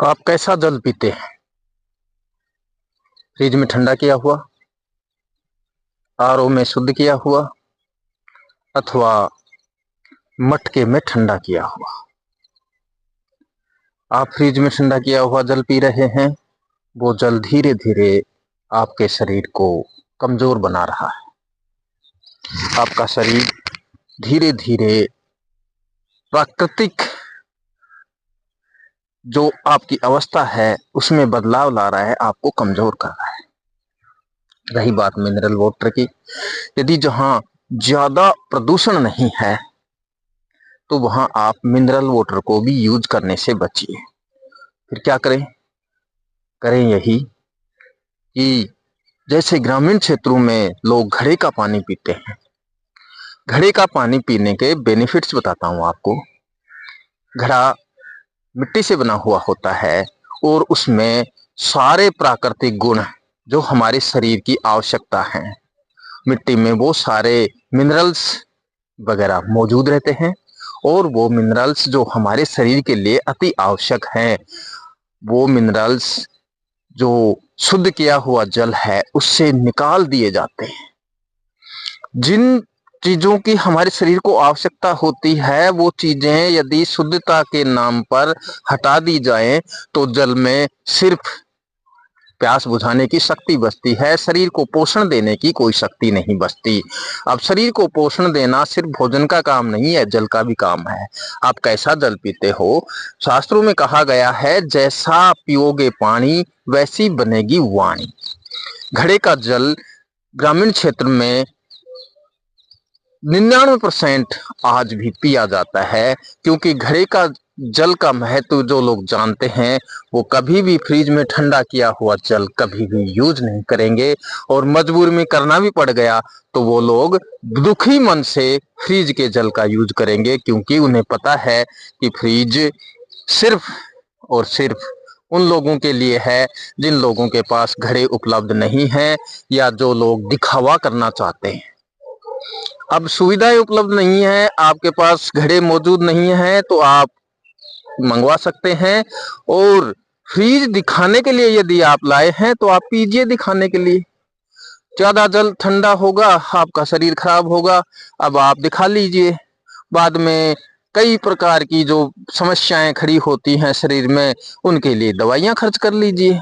आप कैसा जल पीते हैं? फ्रिज में ठंडा किया हुआ, आरओ में शुद्ध किया हुआ, अथवा मटके में ठंडा किया हुआ? आप फ्रिज में ठंडा किया हुआ जल पी रहे हैं। वो जल धीरे धीरे आपके शरीर को कमजोर बना रहा है। आपका शरीर धीरे धीरे प्राकृतिक जो आपकी अवस्था है उसमें बदलाव ला रहा है, आपको कमजोर कर रहा है। रही बात मिनरल वाटर की, यदि जहां ज्यादा प्रदूषण नहीं है तो वहां आप मिनरल वाटर को भी यूज करने से बचिए। फिर क्या करें? करें यही कि जैसे ग्रामीण क्षेत्रों में लोग घड़े का पानी पीते हैं, घड़े का पानी पीने के बेनिफिट्स बताता हूं आपको। घड़ा मिट्टी से बना हुआ होता है और उसमें सारे प्राकृतिक गुण जो हमारे शरीर की आवश्यकता है, मिट्टी में वो सारे मिनरल्स वगैरह मौजूद रहते हैं। और वो मिनरल्स जो हमारे शरीर के लिए अति आवश्यक हैं, वो मिनरल्स जो शुद्ध किया हुआ जल है उससे निकाल दिए जाते हैं। जिन चीजों की हमारे शरीर को आवश्यकता होती है वो चीजें यदि शुद्धता के नाम पर हटा दी जाएं तो जल में सिर्फ प्यास बुझाने की शक्ति बचती है, शरीर को पोषण देने की कोई शक्ति नहीं बचती। अब शरीर को पोषण देना सिर्फ भोजन का काम नहीं है, जल का भी काम है। आप कैसा जल पीते हो? शास्त्रों में कहा गया है, जैसा पियोगे पानी वैसी बनेगी वाणी। घड़े का जल ग्रामीण क्षेत्र में 99% आज भी पिया जाता है, क्योंकि घड़े का जल का महत्व जो लोग जानते हैं वो कभी भी फ्रिज में ठंडा किया हुआ जल कभी भी यूज नहीं करेंगे। और मजबूरी में करना भी पड़ गया तो वो लोग दुखी मन से फ्रिज के जल का यूज करेंगे, क्योंकि उन्हें पता है कि फ्रिज सिर्फ और सिर्फ उन लोगों के लिए है जिन लोगों के पास घड़े उपलब्ध नहीं है या जो लोग दिखावा करना चाहते हैं। अब सुविधाएं उपलब्ध नहीं है, आपके पास घड़े मौजूद नहीं है तो आप मंगवा सकते हैं। और फ्रीज दिखाने के लिए यदि आप लाए हैं तो आप पीजिए दिखाने के लिए। ज्यादा जल ठंडा होगा, आपका शरीर खराब होगा। अब आप दिखा लीजिए, बाद में कई प्रकार की जो समस्याएं खड़ी होती हैं शरीर में, उनके लिए दवाइयां खर्च कर लीजिए।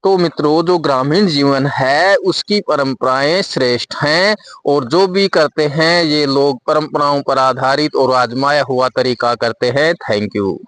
तो मित्रों, जो ग्रामीण जीवन है उसकी परंपराएं श्रेष्ठ हैं, और जो भी करते हैं ये लोग परंपराओं पर आधारित और आजमाया हुआ तरीका करते हैं। Thank you.